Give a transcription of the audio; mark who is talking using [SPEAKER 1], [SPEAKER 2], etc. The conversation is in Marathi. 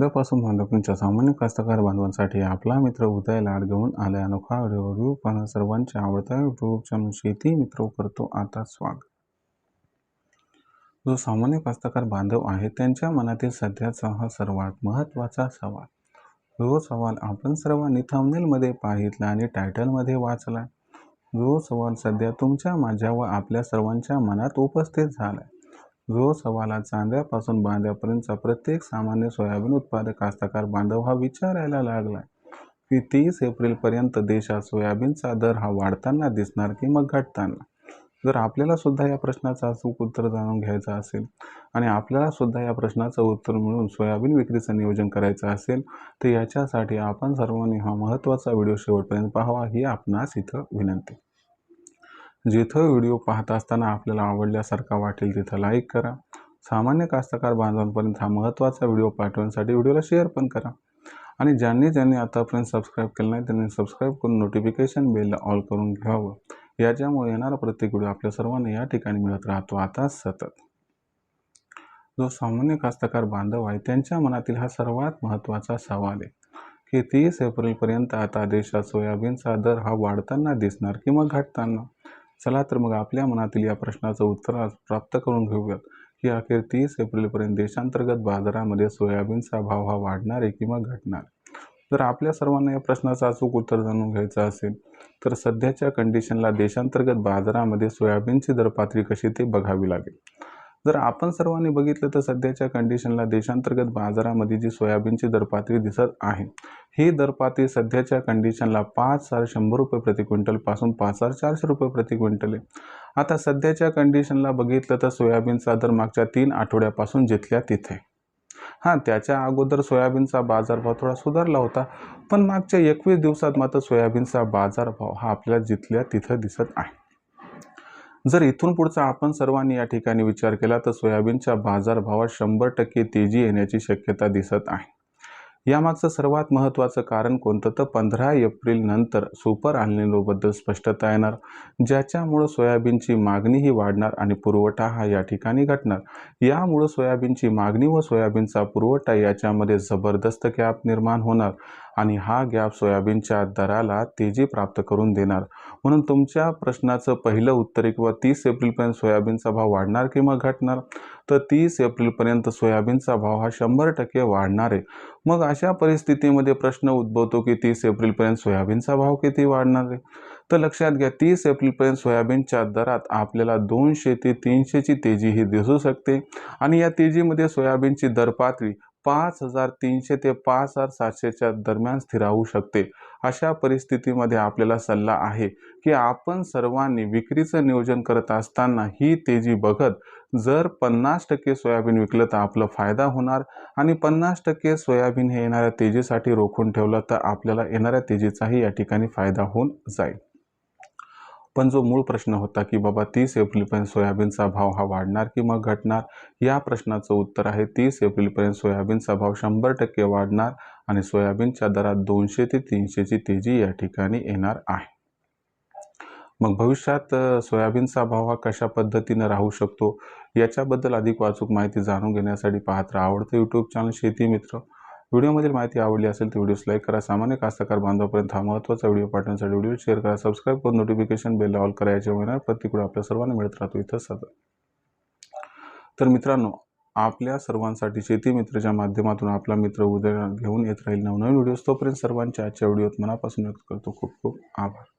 [SPEAKER 1] कांद्यापासून भांड्यापर्यंतच्या सामान्य कास्तकार बांधवांसाठी आपला मित्र उदय लाड घेऊन आलाय अनोखा व्हिडिओ पाहणं सर्वांच्या आवडता यूट्यूब चॅनल शेती मित्र करतो आता स्वागत। जो सामान्य कास्तकार बांधव आहे त्यांच्या मनातील सध्याचा हा सर्वात महत्त्वाचा सवाल, जो सवाल आपण सर्वांनी थंबनेलमध्ये पाहितला आणि टायटलमध्ये वाचला, जो सवाल सध्या तुमच्या माझ्या व आपल्या सर्वांच्या मनात उपस्थित झालाय, जो सवाल चांद्यापासून बांध्यापर्यंतचा प्रत्येक सामान्य सोयाबीन उत्पादक कास्तकार बांधव हा विचारायला लागलाय की 30 एप्रिलपर्यंत देशात सोयाबीनचा दर हा वाढताना दिसणार की मग घटताना। जर आपल्याला सुद्धा या प्रश्नाचं अचूक उत्तर जाणून घ्यायचं असेल आणि आपल्याला सुद्धा या प्रश्नाचं उत्तर मिळून सोयाबीन विक्रीचं नियोजन करायचं असेल तर याच्यासाठी आपण सर्वांनी हा महत्त्वाचा व्हिडिओ शेवटपर्यंत पाहावा ही आपणास इथं विनंती। जिथं व्हिडिओ पाहत असताना आपल्याला आवडल्यासारखा वाटेल तिथं लाईक करा, सामान्य कास्तकार बांधवांपर्यंत हा महत्त्वाचा व्हिडिओ पाठवण्यासाठी व्हिडिओला शेअर पण करा आणि ज्यांनी आतापर्यंत सबस्क्राईब केलं नाही त्यांनी सबस्क्राईब करून नोटिफिकेशन बेलला ऑल करून घ्यावं, याच्यामुळे येणारा प्रत्येक व्हिडिओ आपल्या सर्वांना या ठिकाणी मिळत राहतो आता सतत। जो सामान्य कास्तकार बांधव आहे त्यांच्या मनातील हा सर्वात महत्त्वाचा सवाल आहे की 30 एप्रिलपर्यंत आता देशात सोयाबीनचा दर हा वाढताना दिसणार की मग घटताना। चला तर मग आपल्या मनातील या प्रश्नाचं उत्तर आज प्राप्त करून घेऊयात की अखेर 30 एप्रिलपर्यंत देशांतर्गत बाजारामध्ये सोयाबीनचा भाव हा वाढणार आहे किंवा घटणार। जर आपल्या सर्वांना या प्रश्नाचं अचूक उत्तर जाणून घ्यायचं असेल तर सध्याच्या कंडिशनला देशांतर्गत बाजारामध्ये सोयाबीनची दर पातळी कशी ते बघावी लागेल। जर आपण सर्वांनी बघितलं तर सध्याच्या कंडिशनला देशांतर्गत बाजारामध्ये जी सोयाबीनची दर पातळी दिसत आहे ही दर पातळी सध्याच्या कंडिशनला 5,100 रुपये प्रति क्विंटल पासून 5,400 रुपये प्रति क्विंटल आहे। आता सध्याच्या कंडिशनला बघितलं तर सोयाबीनचा दर मागच्या 3 आठवड्यापासून जिथल्या तिथे, त्याच्या अगोदर सोयाबीनचा बाजारभाव थोडा सुधारला होता, पण मागच्या 21 दिवसात मात्र सोयाबीनचा बाजारभाव हा आपल्याला जिथल्या तिथं दिसत आहे। जर इथून पुढचा आपण सर्वांनी या ठिकाणी विचार केला तर सोयाबीनच्या बाजारभावात 100% तेजी येण्याची शक्यता दिसत आहे। यामागचं सर्वात महत्त्वाचं कारण कोणतं तर 15 एप्रिल नंतर सुपर एल निनो बद्दल स्पष्टता येणार, ज्याच्यामुळं सोयाबीनची मागणीही वाढणार आणि पुरवठा हा या ठिकाणी घटणार। यामुळं सोयाबीनची मागणी व सोयाबीनचा पुरवठा याच्यामध्ये जबरदस्त गॅप निर्माण होणार आणि हा गॅप सोयाबीनच्या दराला तेजी प्राप्त करून देणार। म्हणून तुमच्या प्रश्नाचं पहिलं उत्तर किंवा 30 एप्रिलपर्यंत सोयाबीनचा भाव वाढणार किंवा घटणार, तर 30 एप्रिलपर्यंत सोयाबीनचा भाव हा 100% वाढणार आहे। मग अशा परिस्थितीमध्ये प्रश्न उद्भवतो की 30 एप्रिलपर्यंत सोयाबीनचा भाव किती वाढणार आहे। तर लक्षात घ्या 30 एप्रिलपर्यंत सोयाबीनच्या दरात आपल्याला 200 ते 300ची तेजी ही दिसू शकते आणि या तेजीमध्ये सोयाबीनची दर पातळी 5,300 ते 5,700च्या दरम्यान स्थिरावू शकते। अशा परिस्थितीमध्ये आपल्याला सल्ला आहे की आपण सर्वांनी विक्रीचं नियोजन करत असताना ही तेजी बघत जर 50% सोयाबीन विकलं तर आपला फायदा होणार आणि 50% सोयाबीन हे येणाऱ्या तेजीसाठी रोखून ठेवलं तर आपल्याला येणाऱ्या तेजीचाही या ठिकाणी फायदा होऊन जाईल। पण जो मूळ प्रश्न होता की बाबा 30 एप्रिलपर्यंत सोयाबीनचा भाव हा वाढणार की मग घटणार, या प्रश्नाचं उत्तर आहे 30 एप्रिलपर्यंत सोयाबीनचा भाव 100% वाढणार आणि सोयाबीनच्या दरात 200 ते 300ची तेजी या ठिकाणी येणार आहे। मग भविष्यात सोयाबीनचा भाव हा कशा पद्धतीने राहू शकतो याच्याबद्दल अधिक अचूक माहिती जाणून घेण्यासाठी पाहत राहा आवडतं यूट्यूब चॅनल शेती मित्र। व्हिडिओमधील माहिती आवडली असेल तर व्हिडिओस लाईक करा, सामान्य कास्तकार बांधवापर्यंत हा महत्त्वाचा व्हिडिओ पाठवण्यासाठी व्हिडिओ शेअर करा, सबस्क्राईब करून नोटिफिकेशन बेल ऑल करा, याच्यामुळे प्रत्येक आपल्या सर्वांना मिळत राहतो इथं सतत। तर मित्रांनो, आपल्या सर्वांसाठी शेती मित्रच्या माध्यमातून आपला मित्र उदय घेऊन येत राहील नवनवीन व्हिडिओज। तोपर्यंत सर्वांच्या आजच्या व्हिडिओत मनापासून व्यक्त करतो खूप खूप आभार।